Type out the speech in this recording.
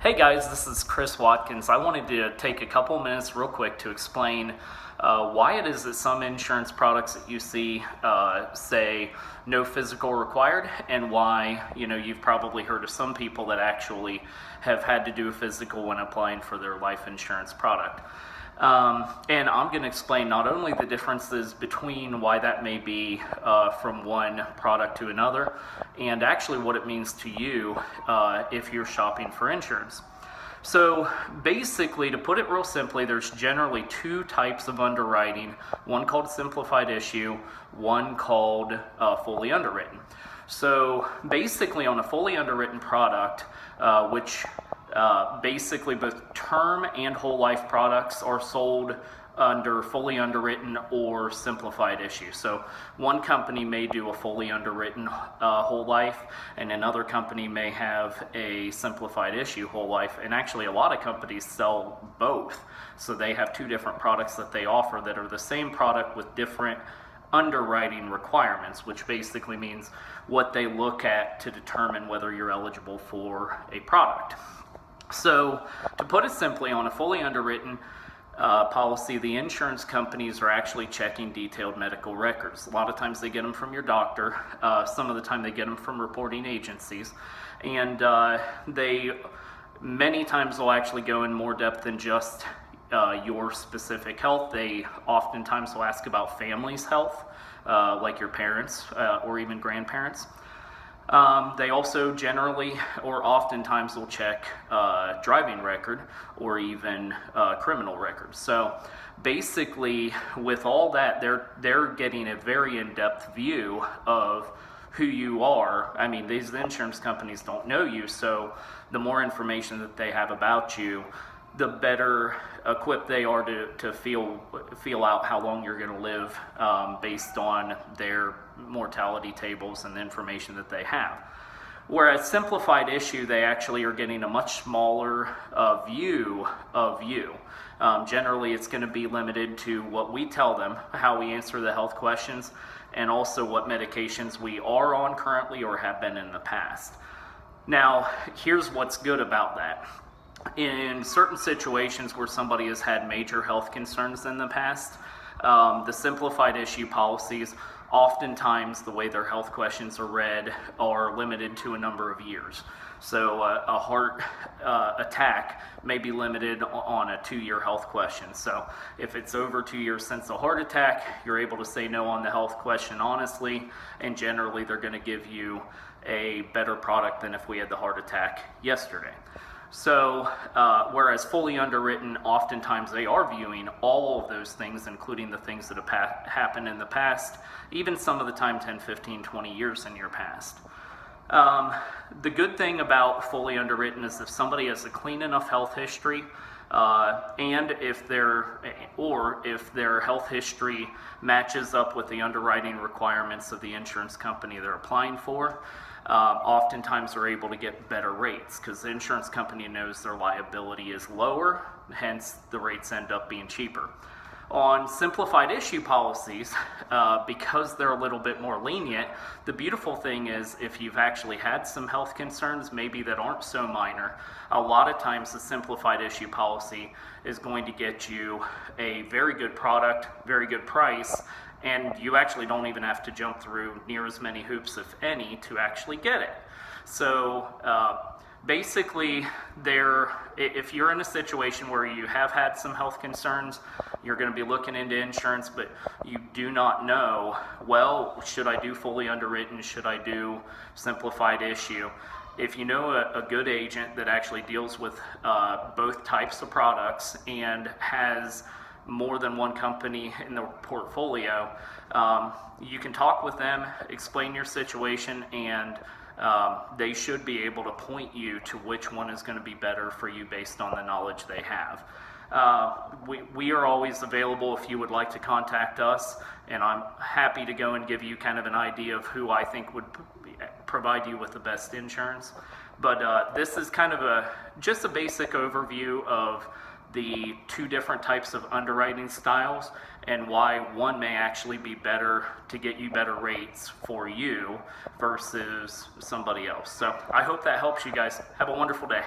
Hey guys, this is Chris Watkins. I wanted to take a couple minutes real quick to explain why it is that some insurance products that you see say no physical required, and why you've probably heard of some people that actually have had to do a physical when applying for their life insurance product. And I'm going to explain not only the differences between why that may be from one product to another, and actually what it means to you if you're shopping for insurance. So basically, to put it real simply, there's generally two types of underwriting, one called simplified issue, one called fully underwritten. So basically on a fully underwritten product, which basically both term and whole life products are sold under fully underwritten or simplified issue. So one company may do a fully underwritten whole life, and another company may have a simplified issue whole life. And actually a lot of companies sell both. So they have two different products that they offer that are the same product with different underwriting requirements, which basically means what they look at to determine whether you're eligible for a product. So to put it simply, on a fully underwritten policy, the insurance companies are actually checking detailed medical records. A lot of times they get them from your doctor. Some of the time they get them from reporting agencies. And they many times will actually go in more depth than just your specific health. They oftentimes will ask about family's health, like your parents or even grandparents. They also generally or oftentimes will check driving record or even criminal records. So basically with all that, they're getting a very in-depth view of who you are. I mean, these insurance companies don't know you, so the more information that they have about you, the better equipped they are to feel out how long you're going to live based on their mortality tables and the information that they have. Whereas simplified issue, they actually are getting a much smaller view of you. Generally, it's going to be limited to what we tell them, how we answer the health questions, and also what medications we are on currently or have been in the past. Now, here's what's good about that. In certain situations where somebody has had major health concerns in the past, the simplified issue policies, oftentimes the way their health questions are read are limited to a number of years. So a heart attack may be limited on a 2-year health question. So if it's over 2 years since a heart attack, you're able to say no on the health question honestly, and generally they're going to give you a better product than if we had the heart attack yesterday. So, whereas fully underwritten, oftentimes they are viewing all of those things, including the things that have happened in the past, even some of the time 10, 15, 20 years in your past. The good thing about fully underwritten is if somebody has a clean enough health history, and if their health history matches up with the underwriting requirements of the insurance company they're applying for, oftentimes they're able to get better rates because the insurance company knows their liability is lower, hence the rates end up being cheaper. On simplified issue policies, because they're a little bit more lenient, the beautiful thing is if you've actually had some health concerns, maybe that aren't so minor, a lot of times the simplified issue policy is going to get you a very good product, very good price, and you actually don't even have to jump through near as many hoops, if any, to actually get it. So basically, if you're in a situation where you have had some health concerns, you're going to be looking into insurance, but you do not know, well, should I do fully underwritten? Should I do simplified issue? If you know a good agent that actually deals with both types of products and has more than one company in the portfolio, you can talk with them, explain your situation, and they should be able to point you to which one is going to be better for you based on the knowledge they have. We are always available if you would like to contact us, and I'm happy to go and give you kind of an idea of who I think would provide you with the best insurance. But this is kind of just a basic overview of the two different types of underwriting styles and why one may actually be better to get you better rates for you versus somebody else. So I hope that helps you guys. Have a wonderful day.